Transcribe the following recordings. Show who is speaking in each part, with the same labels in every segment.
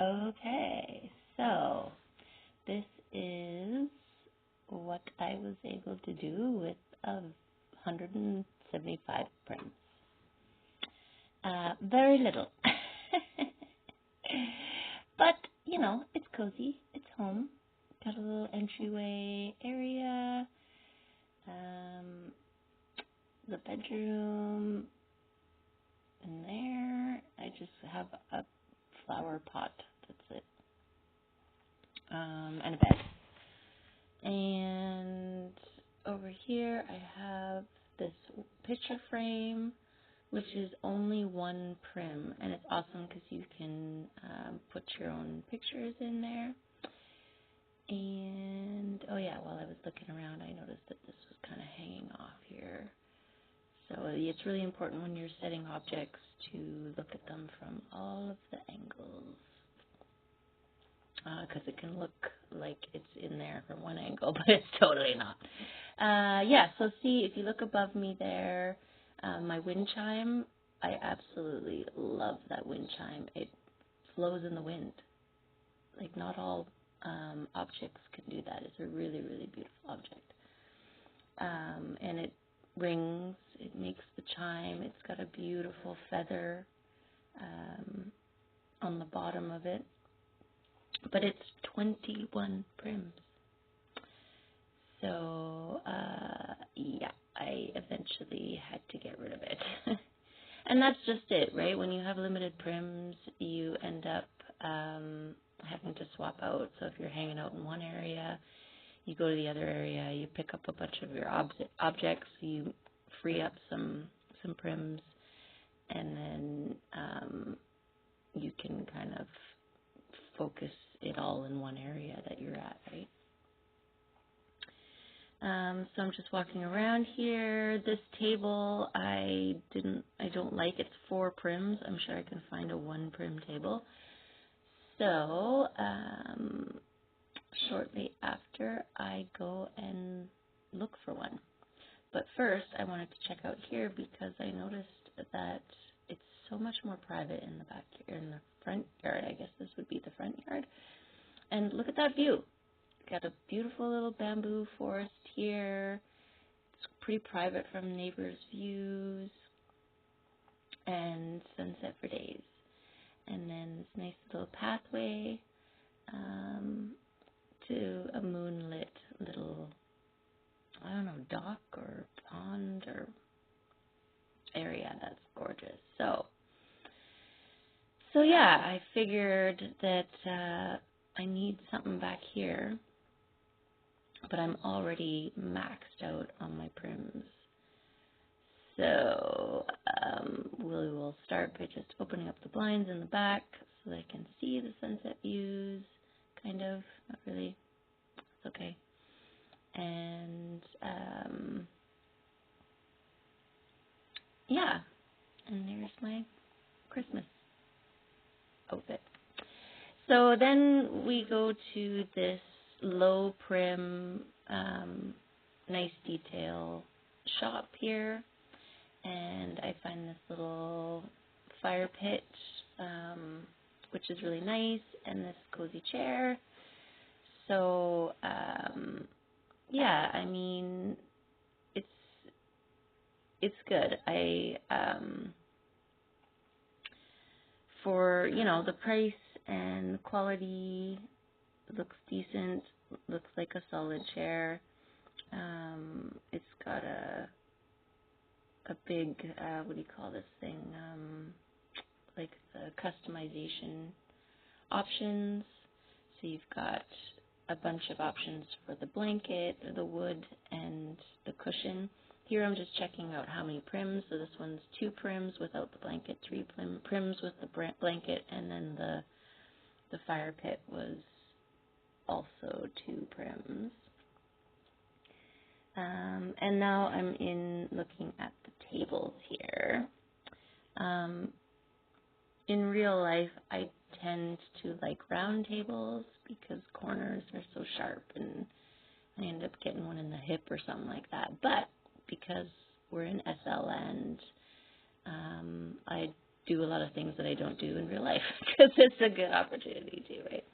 Speaker 1: Okay, so this is what I was able to do with 175 prints. Very little. But, it's cozy. It's home. Got a little entryway area. The bedroom in there. I just have a flower pot. That's it. And a bed. And over here I have this picture frame, which is only one prim, and it's awesome because you can put your own pictures in there. And oh yeah, while I was looking around, I noticed that this was kind of hanging off here. So it's really important when you're setting objects to look at them from all of the angles, because it can look like it's in there from one angle, but it's totally not. Yeah, so see, if you look above me there, my wind chime, I absolutely love that wind chime. It flows in the wind. Like, not all objects can do that. It's a really, really beautiful object. And it rings, it makes the chime. It's got a beautiful feather on the bottom of it. But it's 21 prims. So, yeah, I eventually had to get rid of it. And that's just it, right? When you have limited prims, you end up having to swap out. So if you're hanging out in one area, you go to the other area, you pick up a bunch of your objects, you free up some prims, and then you can kind of focus it all in one area that you're at, right? So I'm just walking around here. This table I don't like. It's 4 prims. I'm sure I can find a 1 prim table. So shortly after, I go and look for one. But first, I wanted to check out here because I noticed that it's so much more private in the back, in the front yard. I guess this would be the front yard. And look at that view. Got a beautiful little bamboo forest here. It's pretty private from neighbors' views, and sunset for days. And then this nice little pathway to a moonlit little, I don't know, dock or pond or area. That's gorgeous. So yeah, I figured that I need something back here, but I'm already maxed out on my prims. So we will start by just opening up the blinds in the back so that I can see the sunset views, kind of, not really, it's okay. And yeah, and there's my Christmas outfit. So then we go to this low prim, nice detail shop here, and I find this little fire pit, which is really nice, and this cozy chair. So yeah, I mean, it's good. For the price and quality, looks decent. Looks like a solid chair. It's got a big, what do you call this thing? Like the customization options. So you've got a bunch of options for the blanket, the wood, and the cushion. Here I'm just checking out how many prims. So this one's 2 prims without the blanket, 3 prims with the blanket, and then the fire pit was also 2 prims. And now I'm looking at the tables here. In real life, I tend to like round tables because corners are so sharp, and I end up getting one in the hip or something like that. But because we're in SL land, I do a lot of things that I don't do in real life because it's a good opportunity too, right?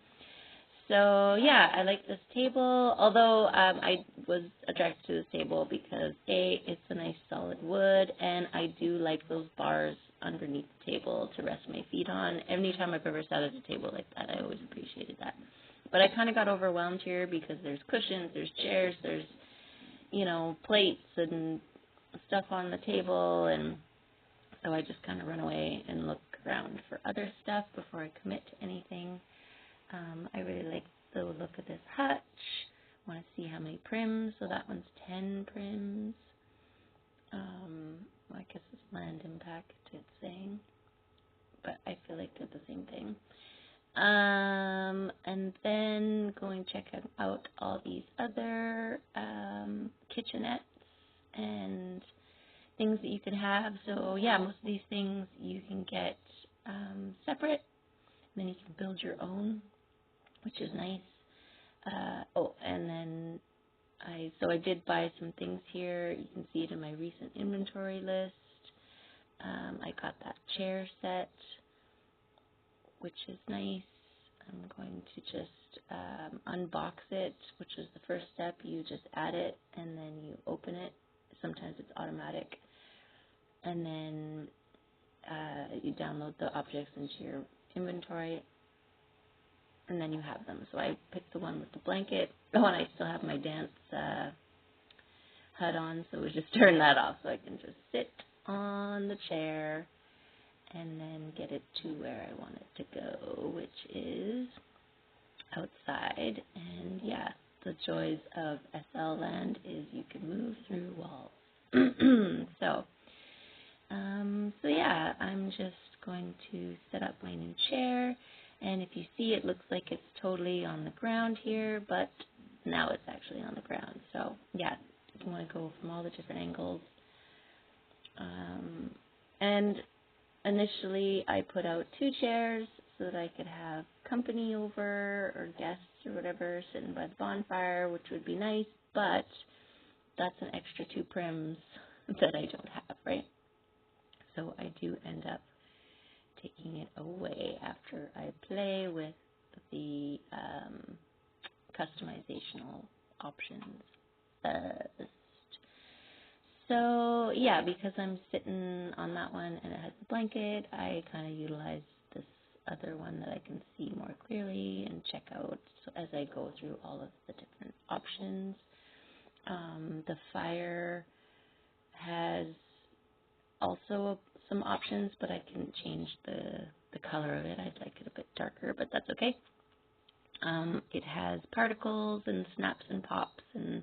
Speaker 1: So yeah, I like this table, although I was attracted to this table because A, it's a nice solid wood, and I do like those bars underneath the table to rest my feet on. Anytime I've ever sat at a table like that, I always appreciated that. But I kind of got overwhelmed here because there's cushions, there's chairs, there's, plates and stuff on the table, and so I just kind of run away and look around for other stuff before I commit to anything. I really like the look of this hutch. I want to see how many prims. So that one's 10 prims. I guess it's land impact, it's saying. But I feel like they're the same thing. And then go and check out all these other kitchenettes and things that you can have. So yeah, most of these things you can get separate. And then you can build your own, which is nice. And then I did buy some things here. You can see it in my recent inventory list. I got that chair set, which is nice. I'm going to just unbox it, which is the first step. You just add it, and then you open it. Sometimes it's automatic. And then you download the objects into your inventory, and then you have them. So I picked the one with the blanket. Oh, and I still have my dance HUD on, so we just turn that off so I can just sit on the chair and then get it to where I want it to go, which is outside. And yeah, the joys of SL land is you can move through walls. So yeah, I'm just going to set up my new chair. And if you see, it looks like it's totally on the ground here, but now it's actually on the ground. So yeah, you want to go from all the different angles. And initially, I put out 2 chairs so that I could have company over or guests or whatever sitting by the bonfire, which would be nice, but that's an extra 2 prims that I don't have, right? So I do end up taking it away after I play with the customizational options first. So yeah, because I'm sitting on that one and it has the blanket, I kind of utilize this other one that I can see more clearly and check out so as I go through all of the different options. The fire has also some options, but I can change the color of it. I'd like it a bit darker, but that's okay. It has particles and snaps and pops and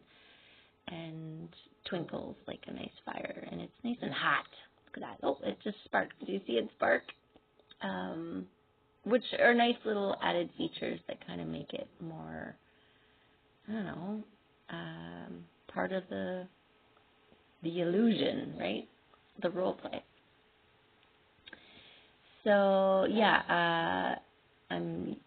Speaker 1: twinkles like a nice fire, and it's nice and hot. Look at that. Oh, it just sparked. Do you see it spark? Which are nice little added features that kind of make it more, I don't know, part of the illusion, right? The role play. So yeah, I'm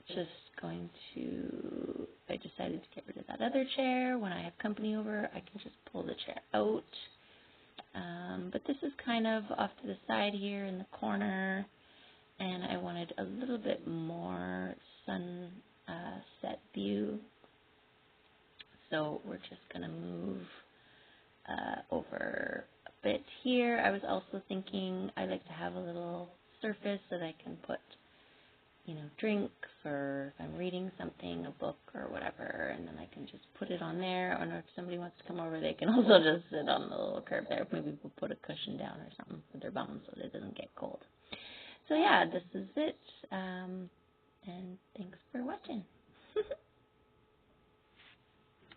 Speaker 1: just going to, I decided to get rid of that other chair. When I have company over, I can just pull the chair out. But this is kind of off to the side here in the corner, and I wanted a little bit more sunset view. So we're just going to move over a bit here. I was also thinking I like to have a little surface that I can put, drinks, or if I'm reading something, a book or whatever, and then I can just put it on there. Or if somebody wants to come over, they can also just sit on the little curb there. Maybe we'll put a cushion down or something for their bum so that it doesn't get cold. So yeah, this is it, and thanks for watching.